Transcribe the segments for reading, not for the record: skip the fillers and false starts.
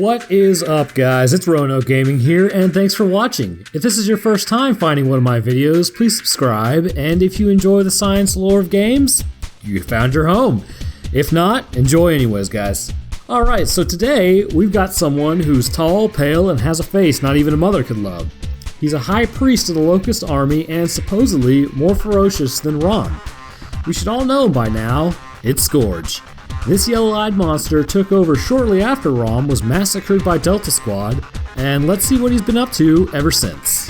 What is up, guys? It's Roanoke Gaming here, and thanks for watching. If this is your first time finding one of my videos, please subscribe, and if you enjoy the science lore of games, you found your home. If not, enjoy anyways, guys. Alright, so today, we've got someone who's tall, pale, and has a face not even a mother could love. He's a high priest of the Locust army, and supposedly more ferocious than Raam. We should all know him by now, it's Skorge. This yellow-eyed monster took over shortly after Raam was massacred by Delta Squad, and let's see what he's been up to ever since.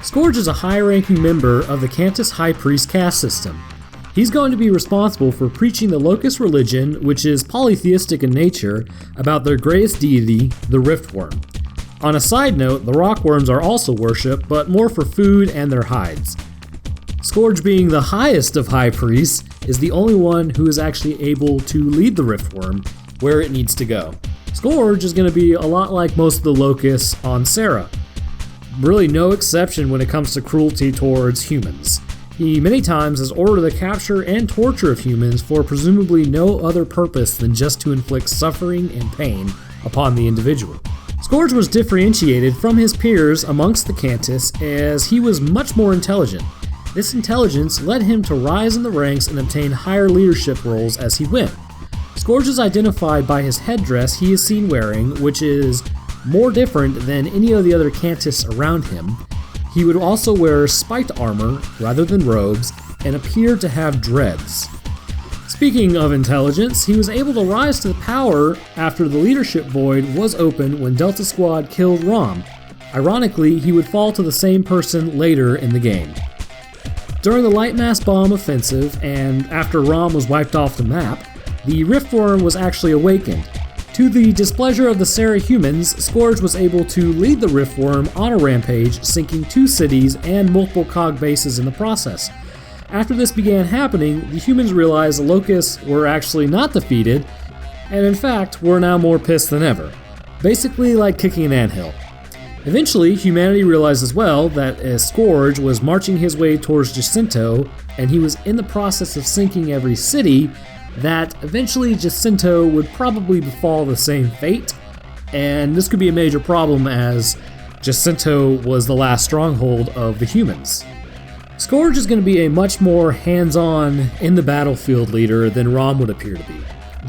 Skorge is a high-ranking member of the Cantus High Priest caste system. He's going to be responsible for preaching the Locust religion, which is polytheistic in nature, about their greatest deity, the Riftworm. On a side note, the rockworms are also worshipped, but more for food and their hides. Skorge, being the highest of high priests, is the only one who is actually able to lead the Riftworm where it needs to go. Skorge is going to be a lot like most of the Locusts on Serra. Really no exception when it comes to cruelty towards humans. He many times has ordered the capture and torture of humans for presumably no other purpose than just to inflict suffering and pain upon the individual. Skorge was differentiated from his peers amongst the Cantus as he was much more intelligent. This intelligence led him to rise in the ranks and obtain higher leadership roles as he went. Skorge is identified by his headdress he is seen wearing, which is more different than any of the other Cantus around him. He would also wear spiked armor rather than robes and appeared to have dreads. Speaking of intelligence, he was able to rise to power after the leadership void was opened when Delta Squad killed Raam. Ironically, he would fall to the same person later in the game. During the light mass bomb offensive, and after Raam was wiped off the map, the Riftworm was actually awakened. To the displeasure of the Serra humans, Skorge was able to lead the Riftworm on a rampage, sinking 2 cities and multiple cog bases in the process. After this began happening, the humans realized the Locusts were actually not defeated, and in fact were now more pissed than ever. Basically like kicking an anthill. Eventually, humanity realized as well that as Skorge was marching his way towards Jacinto, and he was in the process of sinking every city, that eventually Jacinto would probably befall the same fate, and this could be a major problem as Jacinto was the last stronghold of the humans. Skorge is going to be a much more hands-on, in-the-battlefield leader than Raam would appear to be.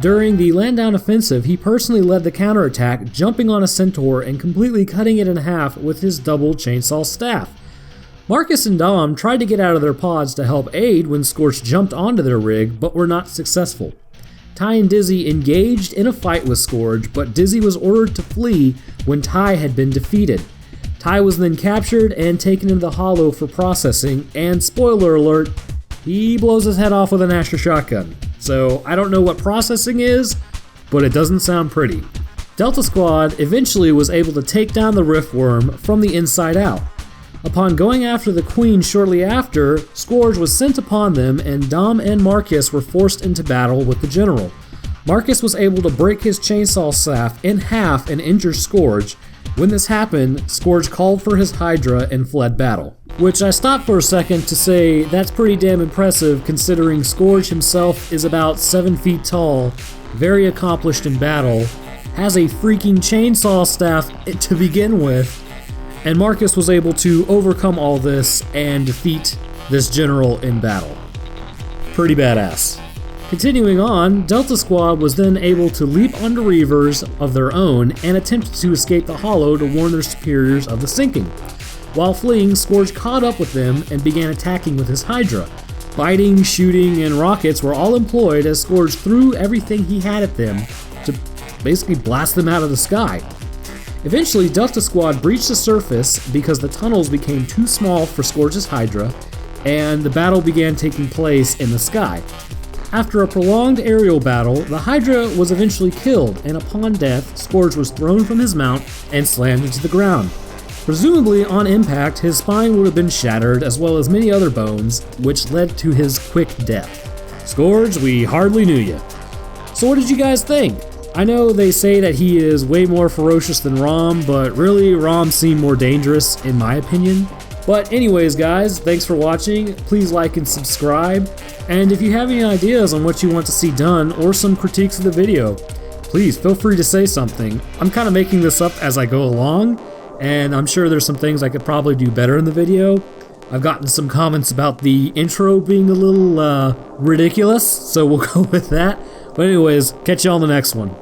During the Landdown offensive, he personally led the counterattack, jumping on a centaur and completely cutting it in half with his double chainsaw staff. Marcus and Dom tried to get out of their pods to help aid when Skorge jumped onto their rig, but were not successful. Ty and Dizzy engaged in a fight with Skorge, but Dizzy was ordered to flee when Ty had been defeated. Ty was then captured and taken into the Hollow for processing, and spoiler alert, he blows his head off with an Asher shotgun. So I don't know what processing is, but it doesn't sound pretty. Delta Squad eventually was able to take down the Riftworm from the inside out. Upon going after the Queen shortly after, Skorge was sent upon them and Dom and Marcus were forced into battle with the General. Marcus was able to break his chainsaw staff in half and injure Skorge. When this happened, Skorge called for his Hydra and fled battle. Which I stopped for a second to say that's pretty damn impressive considering Skorge himself is about 7 feet tall, very accomplished in battle, has a freaking chainsaw staff to begin with, and Marcus was able to overcome all this and defeat this general in battle. Pretty badass. Continuing on, Delta Squad was then able to leap onto Reavers of their own and attempted to escape the Hollow to warn their superiors of the sinking. While fleeing, Skorge caught up with them and began attacking with his Hydra. Biting, shooting, and rockets were all employed as Skorge threw everything he had at them to basically blast them out of the sky. Eventually, Delta Squad breached the surface because the tunnels became too small for Skorge's Hydra, and the battle began taking place in the sky. After a prolonged aerial battle, the Hydra was eventually killed, and upon death, Skorge was thrown from his mount and slammed into the ground. Presumably, on impact, his spine would have been shattered as well as many other bones, which led to his quick death. Skorge, we hardly knew you. So what did you guys think? I know they say that he is way more ferocious than Raam, but really, Raam seemed more dangerous in my opinion. But anyways guys, thanks for watching, please like and subscribe, and if you have any ideas on what you want to see done or some critiques of the video, please feel free to say something. I'm kind of making this up as I go along, and I'm sure there's some things I could probably do better in the video. I've gotten some comments about the intro being a little ridiculous, so we'll go with that. But anyways, catch you on the next one.